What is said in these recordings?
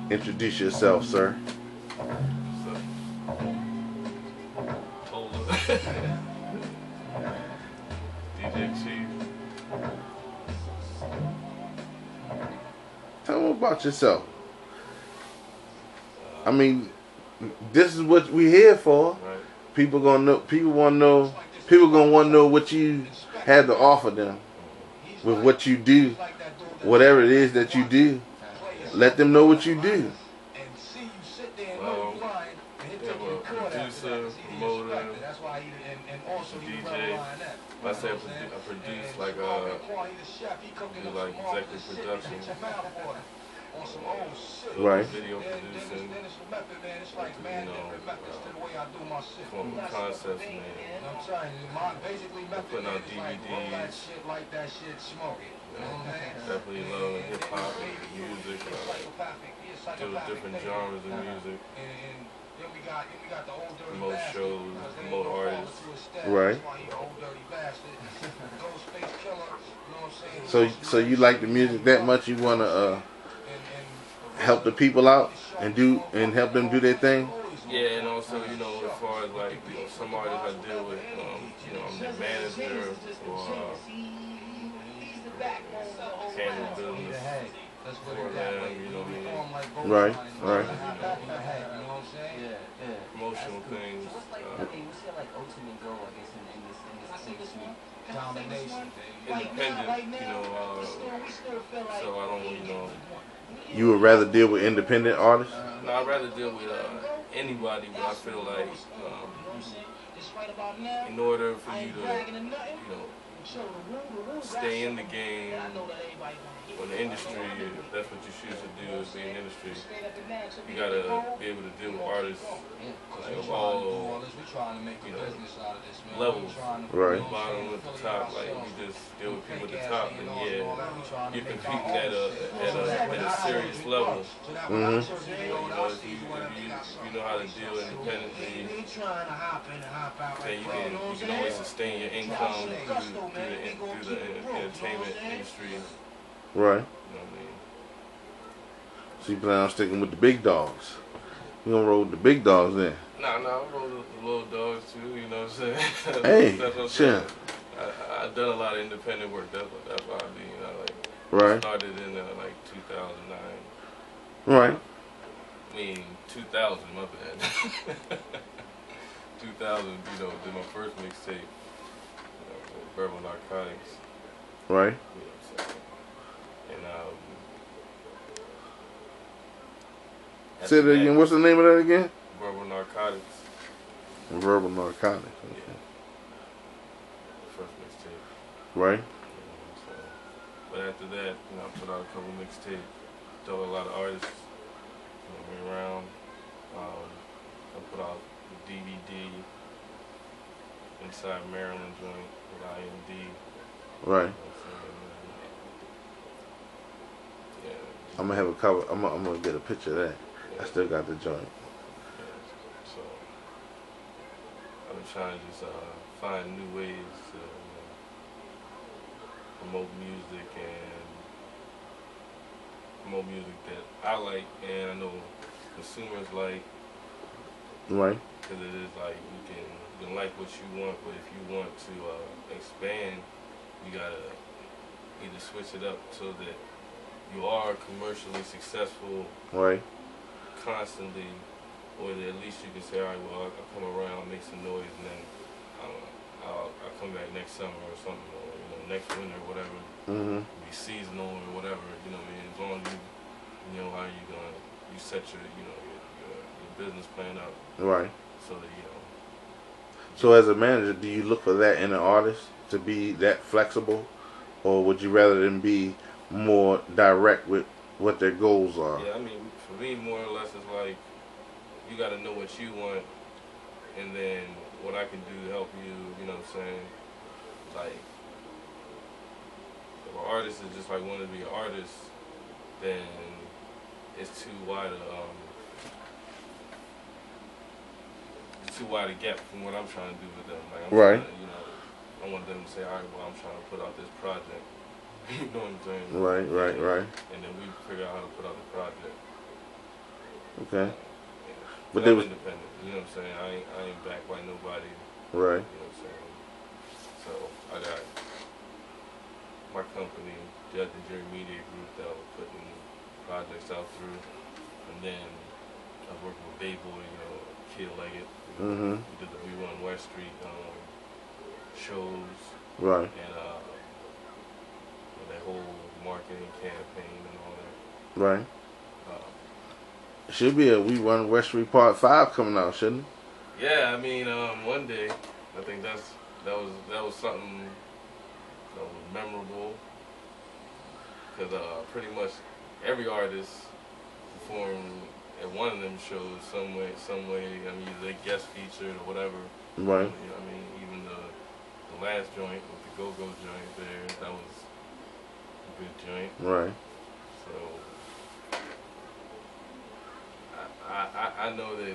Introduce yourself, sir. DJ Chief. Tell them about yourself. I mean, this is what we're here for. Right. People gonna know. People want to know. People gonna want to know what you had to offer them with what you do, whatever it is that you do. Let them know what you do. Well, we have a producer, promoter, DJ. I say I produce like do like executive production. Right. Video producing, from concepts, man. Putting out DVDs. Definitely love hip hop and music. Do different genres of music. Promote shows, promote artists. Right. So you like the music that much? You wanna help the people out and help them do their thing? Yeah, and also, as far as like, some artists I deal with, I'm their manager or handle business for them, Right, right. Promotional things. Independent, so I don't, You would rather deal with independent artists? No, I'd rather deal with anybody, but I feel like in order for you to, stay in the game or the industry, if that's what you choose to do, is be in the industry, you gotta be able to deal with artists like of all, levels. Right. From the bottom to the top, like you just deal with people at the top, and yeah, you're competing at a serious level. Mm-hmm. If you know how to deal independently, then you can always sustain your income through the entertainment industry. Right. You know what I mean? So you plan on sticking with the big dogs? You gonna roll with the big dogs then? No, I roll with the little dogs too. You know what I'm saying? Hey, that's what I'm sure. saying. I've done a lot of independent work. That's why I be. Right. Started in like 2009. Right. I mean 2000. My bad. 2000. Did my first mixtape. Verbal Narcotics. Right. And say that again. What's the name of that again? Verbal Narcotics. Verbal Narcotics. Okay. First mixtape. Right. But after that, I put out a couple mixtapes. Throw a lot of artists around. I put out the DVD Inside Maryland joint with IMD. Right. Yeah. I'm gonna have a cover. I'm gonna get a picture of that. Yeah. I still got the joint. Yeah. So I've been trying to just find new ways to promote music that I like and I know consumers like. Right. Because it is like you can like what you want, but if you want to expand, you gotta either switch it up so that you are commercially successful, Right. constantly, or that at least you can say, all right, well, I'll come around, make some noise, and then I'll come back next summer or something, or next winter, or whatever. Mm-hmm. Be seasonal or whatever. What I mean, as long as you know how you set your business plan up. Right. So that So as a manager, do you look for that in an artist to be that flexible, or would you rather them be more direct with what their goals are? Yeah, I mean, for me, more or less, it's like you got to know what you want, and then what I can do to help you. You know what I'm saying? Like, if an artist is just like wanting to be an artist, then it's too wide a gap from what I'm trying to do with them. Like, I'm Right. trying to, I want them to say, all right, well, I'm trying to put out this project. You know what I'm saying? Right. And then we figure out how to put out the project. Okay. But But they I'm was independent. You know what I'm saying? I ain't backed by nobody. right. You know what I'm saying? So I got my company, Judge and Jerry Media Group, that was putting projects out through, and then I was working with Bayboy, you know, Kid Leggett. Mhm. We did the We Run West Street shows, Right. and that whole marketing campaign and all that. Right. Uh, Should be a We Run West Street Part 5 coming out, shouldn't it? yeah, I mean, one day I think that was something that was memorable because pretty much every artist performed at one of them shows some way. I mean, either they guest featured or whatever. Right. You know, I mean, even the last joint with the Go Go joint there, that was a good joint. Right. So I know that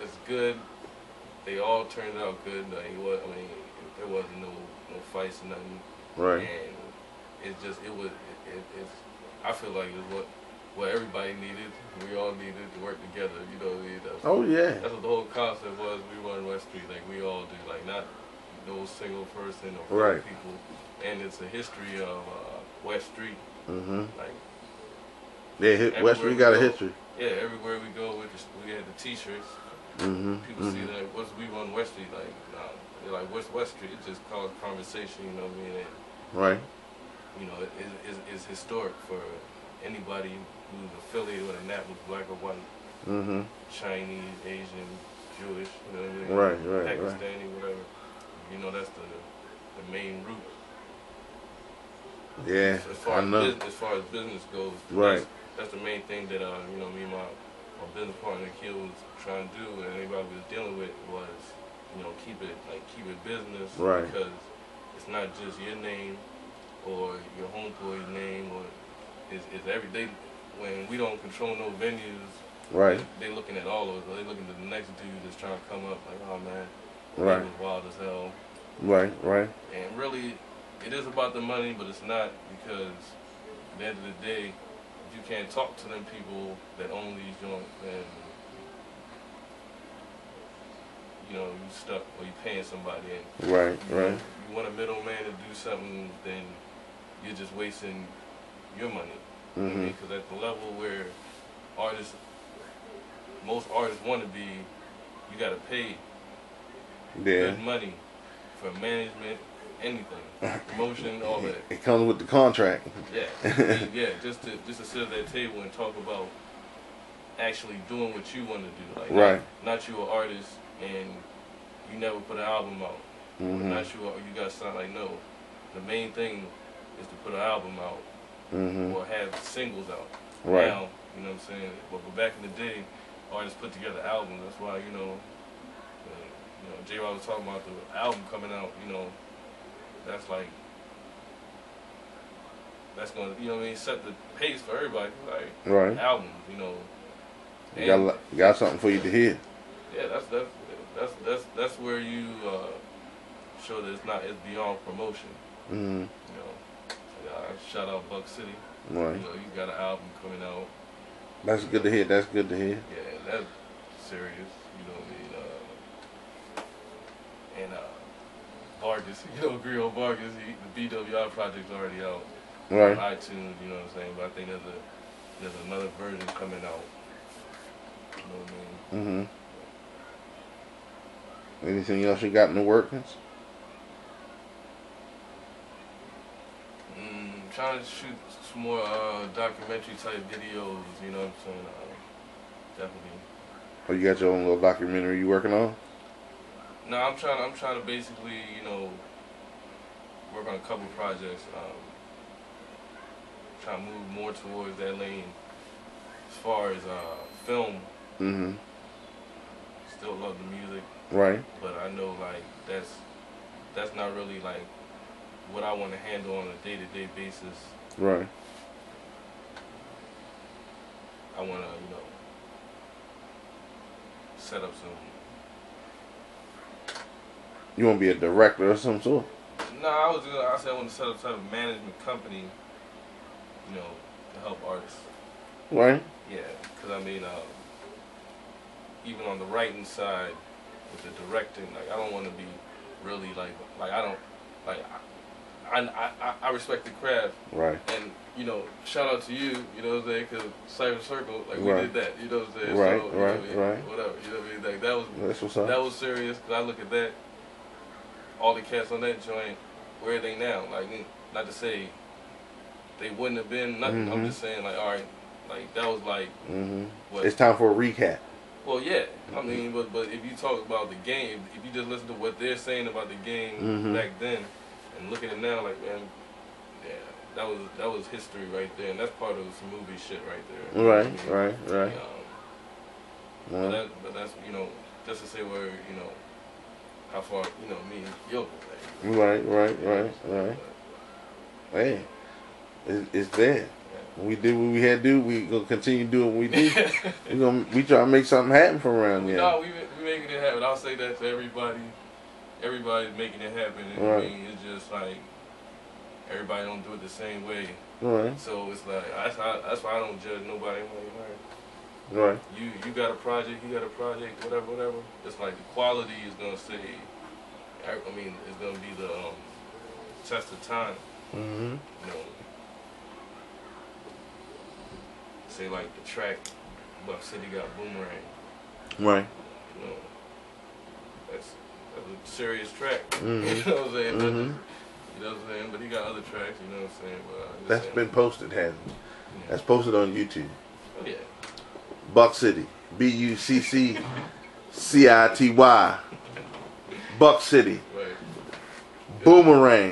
it's good. They all turned out good. Like, I mean, there wasn't no fights or nothing. Right. And it's I feel like it's what everybody needed. We all needed to work together. You know, Oh yeah. that's what the whole concept was. We Run West Street, like we all do, like not no single person or Right. people. And it's a history of West Street. Mhm. Like Yeah, West Street got a history. yeah, everywhere we go, we had the T-shirts. Mhm. People see that what's We Run West Street, like they're like what's West Street? It just caused conversation, you know what I mean? And, Right. you know, it's historic for anybody who's affiliated with a nat with black or white, Mhm. Chinese, Asian, Jewish, you know what I mean? Right. Pakistani, whatever. You know, that's the main root. Yeah. As far I know. as far as business goes, Right. that's the main thing that you know, me and my business partner Kill was trying to do, and anybody was dealing with was, you know, keep it business, Right. because it's not just your name or your homeboy's name, or is every day when we don't control no venues. Right. They looking at all of us. They looking at the next dude that's trying to come up, like, oh man, Right. he was wild as hell. Right. And really, it is about the money, but it's not, because at the end of the day, you can't talk to them people that own these joints, and you know, you stuck or you paying somebody, and Right. you want a middleman to do something, then you're just wasting your money. Mhm. Because at the level where most artists want to be, you got to pay Yeah. good money for management, anything, promotion, all that. It comes with the contract. Yeah, yeah. Just to sit at that table and talk about actually doing what you want to do. Like, Right. not you an artist and you never put an album out. Mhm. Not you got signed. Like, no. The main thing is to put an album out Mhm. or have singles out. Right. Now, you know what I'm saying? But back in the day, artists put together albums. That's why, J-Rock was talking about the album coming out, that's like, that's going to, set the pace for everybody. Like, Right. albums, And, Got something for you to hear. yeah, that's where you show that it's beyond promotion. Mhm. Shout out Buck City. Right. You got an album coming out. That's good to hear. That's good to hear. Yeah, that's serious. And Vargas, Griot Vargas, the BWI project's already out Right. on iTunes. You know what I'm saying? But I think there's another version coming out. You know what I mean? Mhm. Anything else you got in the workings? Trying to shoot some more documentary type videos. You know what I'm saying? Definitely. Oh, you got your own little documentary you working on? No, I'm trying to basically, work on a couple projects. Trying to move more towards that lane as far as film. Mhm. Still love the music, Right. but I know like that's not really like what I want to handle on a day-to-day basis. Right. I want to, set up some. You want to be a director of some sort? No, I said I want to set up some type of management company, to help artists. Right. Yeah, because I mean, even on the writing side with the directing, like I don't want to be really like I don't like I respect the craft. Right. And you know, shout out to you. You know what I'm saying? Because Cyber Circle, like we Right. did that. You know what I'm saying? Right. So, Right. you know what I mean? Right. Whatever. You know what I mean? Like that was That's what's up. that was serious. Cause I look at that, all the cats on that joint, where are they now? Like, not to say they wouldn't have been nothing. I'm just saying, like, all right, like that was like, what? It's time for a recap. Well, yeah. I mean, but if you talk about the game, if you just listen to what they're saying about the game back then, and look at it now, like, man, yeah, that was history right there, and that's part of some movie shit right there. Right. I mean, Right. but that's, you know, just to say where, you know, how far, you know, me and Yo go back. Right. Hey, it's there. We did what we had to do. We gonna continue doing what we do. we try to make something happen from around here. No, we making it happen. I'll say that to everybody. Everybody's making it happen. And Right. I mean, it's just like everybody don't do it the same way. Right. So it's like that's why I don't judge nobody. I'm like, all right, Right. you got a project, whatever. It's like the quality is gonna say. I mean, it's gonna be the test of time. Mm-hmm. You know, say like the track, Buck City got Boomerang. Right. You know, that's a serious track. Mm-hmm. You know what I'm saying? But, Mm-hmm. you know what I'm saying? But he got other tracks. You know what I'm saying? But I'm just That's saying, been posted, hasn't it? yeah. That's posted on YouTube. Oh, yeah. Buck City. BUCCCITY. Buck City. Right. Boomerang.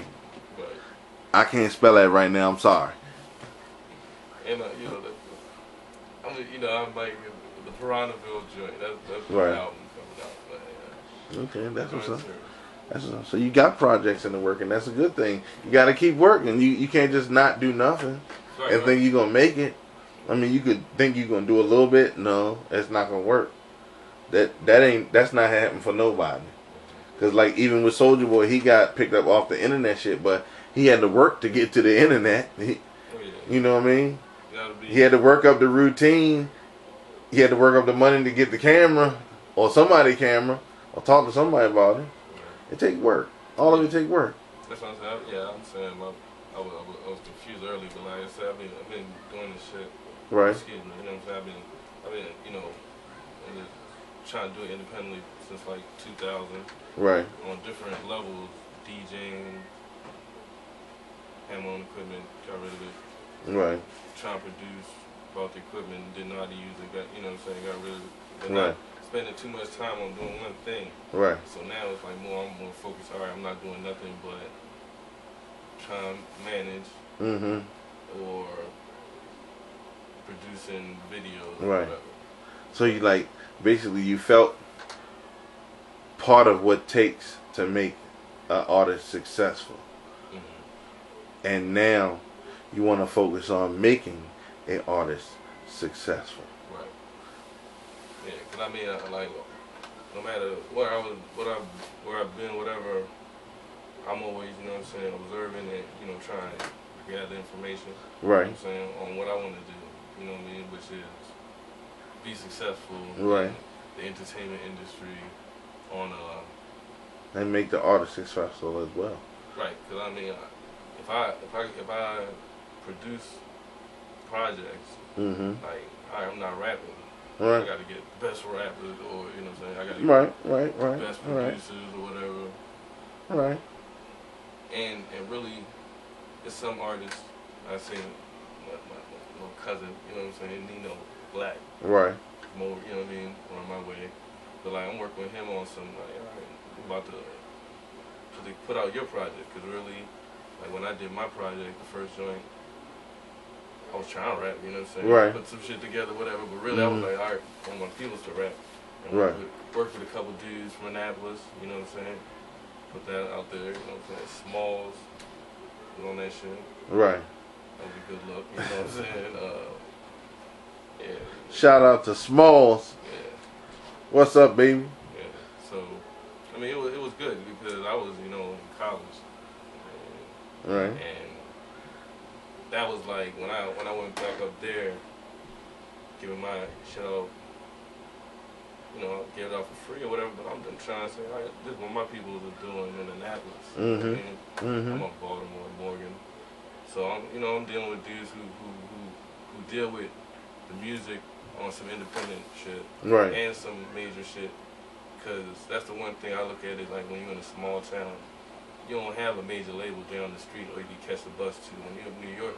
Right. I can't spell that right now. I'm sorry. And you know, I mean, you know, I'm like the Piranhaville joint. That's the Right. album coming out. But, Okay, that's what's up. serious. That's what's up. So you got projects in the work, and that's a good thing. You got to keep working. You can't just not do nothing Right, and think you're gonna make it. I mean, you could think you're gonna do a little bit. No, it's not gonna work. That's not happening for nobody. Cause like even with Soulja Boy, he got picked up off the internet shit, but he had to work to get to the internet. Oh, yeah. You know what I mean? You gotta be, He had to work up the routine. He had to work up the money to get the camera or somebody's camera or talk to somebody about it. It takes work. All of it takes work. That's what I'm saying. Yeah, I'm saying I was confused earlier, but like I said, I've been doing this shit. Right. Excuse me. You know what I'm saying? I've been you know, trying to do it independently since like 2000 Right. on different levels, DJing, had my own equipment, got rid of it. Right. Trying to produce, bought the equipment, didn't know how to use it, got, you know what I'm saying, got rid of it. But Right. not spending too much time on doing one thing. Right. So now it's like I'm more focused, all right, I'm not doing nothing but trying to manage Mm-hmm. or producing videos or Right. whatever. So you like basically you felt part of what takes to make an artist successful, and now you want to focus on making an artist successful. Right. Yeah, because I mean, like, no matter where I've been, whatever, I'm always, you know what I'm saying, observing and, you know, trying to gather information. Right. You know what I'm saying, on what I want to do, you know what I mean, which is be successful Right. in the entertainment industry on And make the artist successful as well. right, because I mean, if I produce projects, Mm-hmm. like, all right, I'm not rapping. I Right. got to get the best rappers, or you know what I'm saying, I got to Right. get the best Right. producers or whatever. Right. And really, it's some artists, I say my little cousin, you know what I'm saying, Nino Black, Right. more, you know what I mean, on my way. But like, I'm working with him on some, like, all right, I'm about to put out your project, because really, like when I did my project, the first joint, I was trying to rap, you know what I'm saying? Right. Put some shit together, whatever, but really I was like, all right, I want people's to rap. And Right. worked with a couple dudes from Annapolis, you know what I'm saying? Put that out there, you know what I'm saying? Smalls was on that shit. Right. That was a good look, you know what I'm saying? Yeah. Shout out to Smalls. Yeah. What's up, baby? Yeah. So, I mean, it was good because I was, you know, in college. Right. And that was like when I went back up there, giving my shit out, you know, give it out for free or whatever. But I'm trying to say, all right, this is what my people are doing in Annapolis. I'm on Baltimore, Morgan. So I'm dealing with dudes who deal with the music on some independent shit, right, and some major shit. Cause that's the one thing I look at it like when you're in a small town, you don't have a major label down the street, or you can catch the bus to. When you're in New York,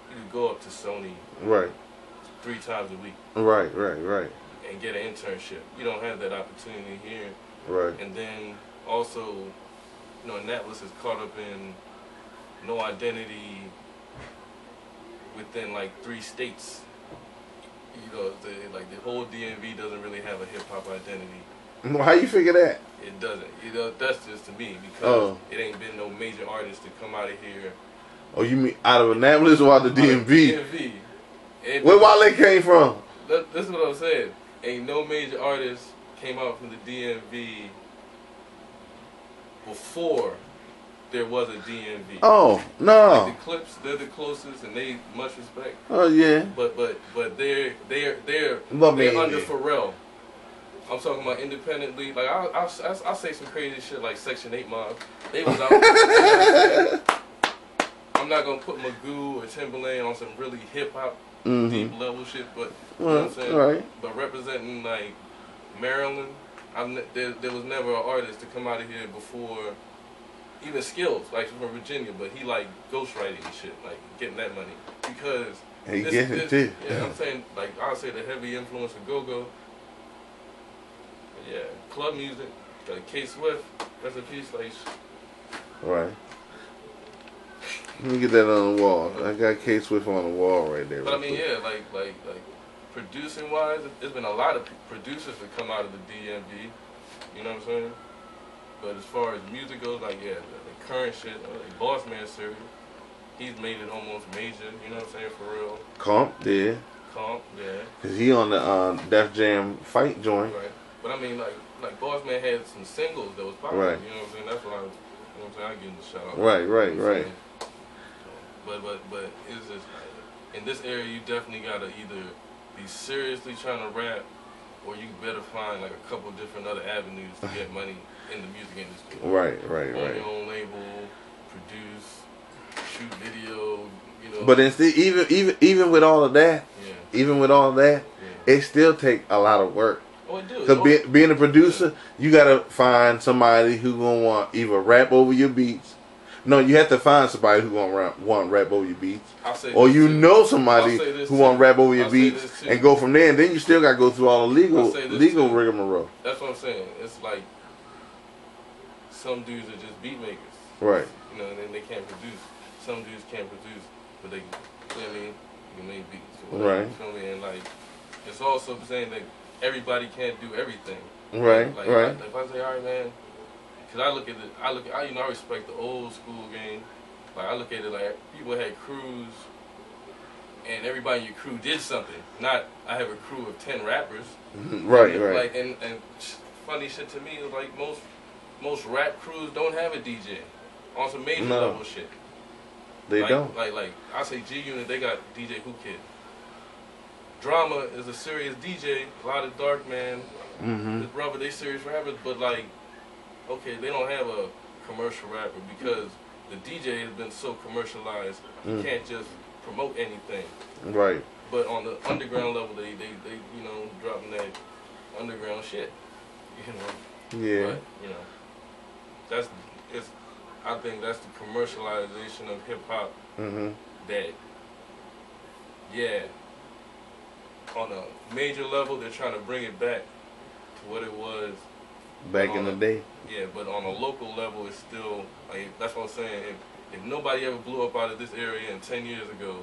you can go up to Sony, right, 3 times a week, right, and get an internship. You don't have that opportunity here. Right. And then also, Annapolis is caught up in no identity within like 3 states. The whole DMV doesn't really have a hip hop identity. Well, how you figure that? It doesn't. That's just to me, because it ain't been no major artists to come out of here. Oh, you mean out of Annapolis or out of the DMV? DMV. Where Wale came from? That's what I'm saying. Ain't no major artists came out from the DMV before there was a DMV. Oh, no. Like the Clips, they're the closest, and they much respect. Oh yeah. But they're Love me under indeed. Pharrell. I'm talking about independently. Like I'll say some crazy shit like Section 8 Mob. They was out. I'm not gonna put Magoo or Timbaland on some really hip hop deep level shit, but you know what I'm saying. Right. But representing like Maryland, there was never an artist to come out of here before. Even Skills, like from Virginia, but he like ghostwriting and shit, like getting that money because he gets it too. Yeah, I'm saying like I'll say the heavy influence of go-go. Yeah, club music, like K Swift, that's a piece like. Right. Let me get that on the wall. I got K Swift on the wall right there. But I mean, yeah, like producing wise, there's been a lot of producers that come out of the DMV. You know what I'm saying? But as far as music goes, like yeah, the current shit, like Boss Man series, he's made it almost major. You know what I'm saying? For real. Comp, yeah. Cause he on the Def Jam fight joint. Right. But I mean, like Boss Man had some singles that was popular. Right. You know what I'm saying? That's what I give him the shout out. Right. You know right. But it's just in this area, you definitely gotta either be seriously trying to rap, or you better find like a couple different other avenues to get money in the music industry. Right. Own your own label, produce, shoot video, But instead, even with all of that, it still take a lot of work. Oh, it do. Because being a producer, you gotta find somebody who gonna want either rap over your beats. No, you have to find somebody who gonna want rap over your beats, or somebody who want rap over your beats, and go from there. And then you still gotta go through all the legal rigmarole. That's what I'm saying. It's like some dudes are just beat makers, right? And they can't produce. Some dudes can't produce, but they, you can make beats, right? You feel me? And like, it's also saying that everybody can't do everything, right? Like if I say, all right, man. Cause I respect the old school game. Like I look at it like people had crews, and everybody in your crew did something. Not I have a crew of 10 rappers. Right. Like and funny shit to me is like most rap crews don't have a DJ on some major level shit. They don't. Like I say G Unit, they got DJ Who Kid. Drama is a serious DJ. A lot of Dark Man. His brother, they serious rappers, but like. Okay, they don't have a commercial rapper because the DJ has been so commercialized. You can't just promote anything. Right. But on the underground level, they dropping that underground shit. Yeah. But I think that's the commercialization of hip hop. That. Yeah. On a major level, they're trying to bring it back to what it was. Back in the day. Yeah, but on a local level, it's still, like, that's what I'm saying. If nobody ever blew up out of this area 10 years ago,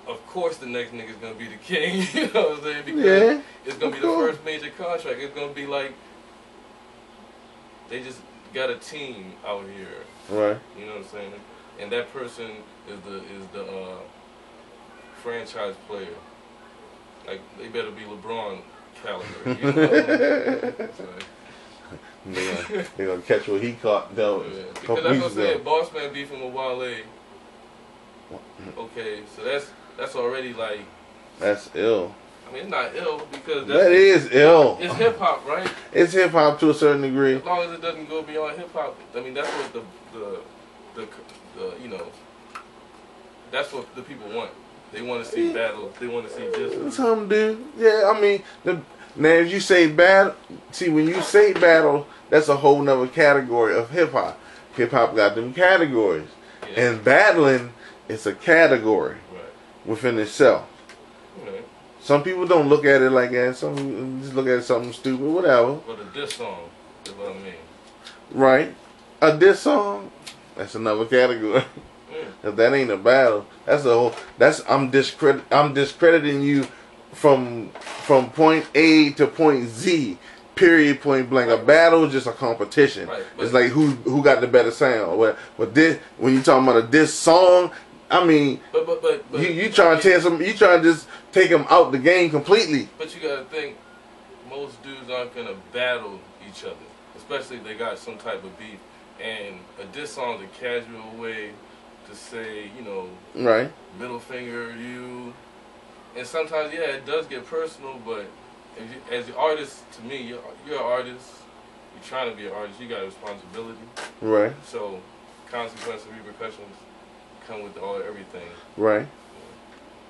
of course the next nigga's gonna be the king, you know what I'm saying? Because it's gonna be the first major contract. It's gonna be like, they just got a team out here. Right. You know what I'm saying? And that person is the franchise player. Like, they better be LeBron caliber, you know? They're gonna catch what he caught though. Because that's what I'm saying, Boss Man beefing with Wale. Okay, so that's already like. That's ill. I mean, it's not ill because That is ill. It's hip hop, right? It's hip hop to a certain degree. As long as it doesn't go beyond hip hop, I mean, that's what the you know, that's what the people want. They want to see battles. They want to see just. Some do. Yeah, I mean, now if you say battle, see when you say battle, that's a whole nother category of hip hop. Hip hop got them categories, Yeah. and battling is a category within itself. Right. Some people don't look at it like that. Some people just look at it something stupid, whatever. But a diss song is what I mean. Right? A diss song, that's another category. If that ain't a battle, that's a whole. That's I'm discrediting you from point A to point Z. Period. Point blank. A battle is just a competition. Right, it's like who got the better sound. But this, when you talking about a diss song, I mean, but you trying to tear some. You trying to just take them out the game completely. But you gotta think, most dudes aren't gonna battle each other, especially if they got some type of beef. And a diss song is a casual way to say, you know, right, middle finger you. And sometimes, yeah, it does get personal, but if you, as an artist, to me, you're an artist. You're trying to be an artist. You got a responsibility. Right. So, consequences and repercussions come with everything. Right.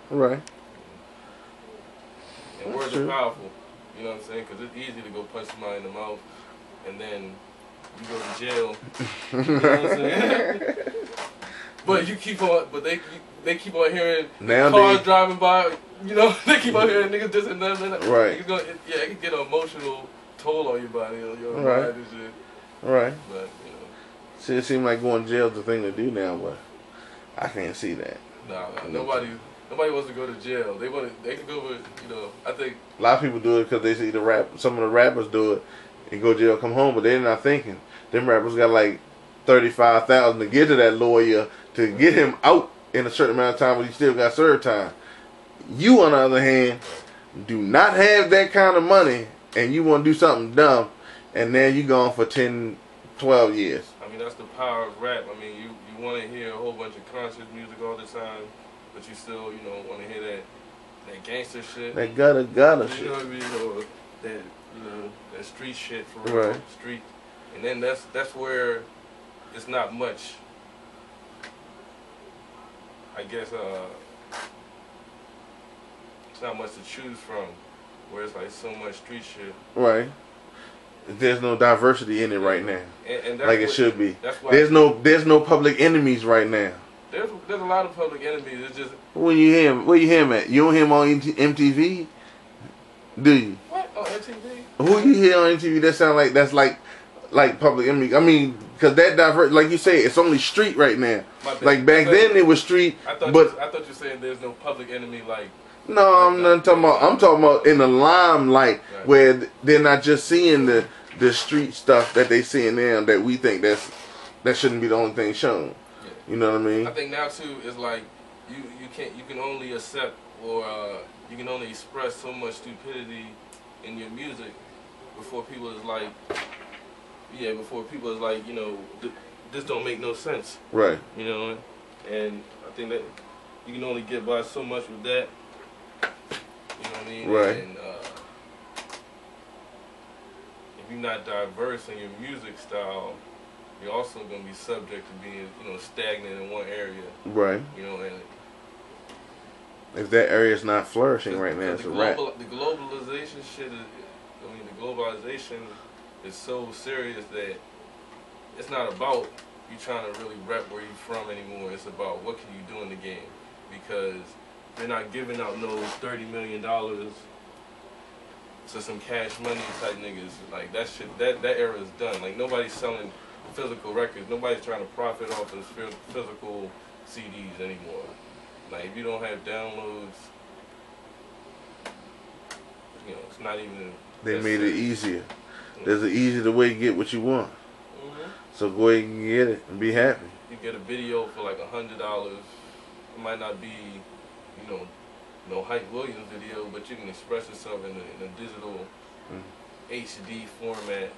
Right. And words are powerful. You know what I'm saying? Because it's easy to go punch somebody in the mouth, and then you go to jail. You know what I'm saying? But you keep on, but they keep on hearing cars driving by. You know, they keep on hearing niggas this and that. Right. It can get an emotional toll on your body, on your mind and shit. Right. But you know, see, it seems like going to jail is the thing to do now, but I can't see that. Nah, nobody wants to go to jail. They can go with, you know. I think a lot of people do it because they see some of the rappers do it and go to jail, come home, but they're not thinking. Them rappers got like 35,000 to get to that lawyer to get him out in a certain amount of time, but he still got served time. You, on the other hand, do not have that kind of money, and you want to do something dumb, and then you gone for 10, 12 years. I mean, that's the power of rap. I mean, you want to hear a whole bunch of conscious music all the time, but you still, you know, want to hear that gangster shit. That gutter shit. You know what I mean? Or that street shit for real. Right. Street. And then that's where it's not much, I guess, it's not much to choose from, where it's like so much street shit. Right. There's no diversity in it right now, and like it should be. That's why there's no public enemies right now. There's a lot of public enemies. It's just where you hear him at? You don't hear him on MTV, do you? What on MTV? Who you hear on MTV that sound like that's like public enemy? I mean, because that diverse, like you say, it's only street right now. Like back then it was street, I thought but you were saying there's no public enemy like. No, I'm not talking about. I'm talking about in the limelight, where they're not just seeing the street stuff that they seeing now that we think that shouldn't be the only thing shown. Yeah. You know what I mean? I think now too is like you can only accept or you can only express so much stupidity in your music before people is like you know this don't make no sense. Right. You know, and I think that you can only get by so much with that. You know what I mean? Right. And if you're not diverse in your music style, you're also going to be subject to being, you know, stagnant in one area. Right. You know, and if that area is not flourishing right now, it's a wrap. The globalization shit the globalization is so serious that it's not about you trying to really rep where you're from anymore. It's about what can you do in the game, because they're not giving out no $30 million to some cash money type niggas. Like that shit, that era is done. Like nobody's selling physical records. Nobody's trying to profit off of physical CDs anymore. Like if you don't have downloads, you know, it's not even. They made it easier. There's an easier way to get what you want. So go ahead and get it and be happy. You get a video for like $100. It might not be, you know, no Hype Williams video, but you can express yourself in a digital HD format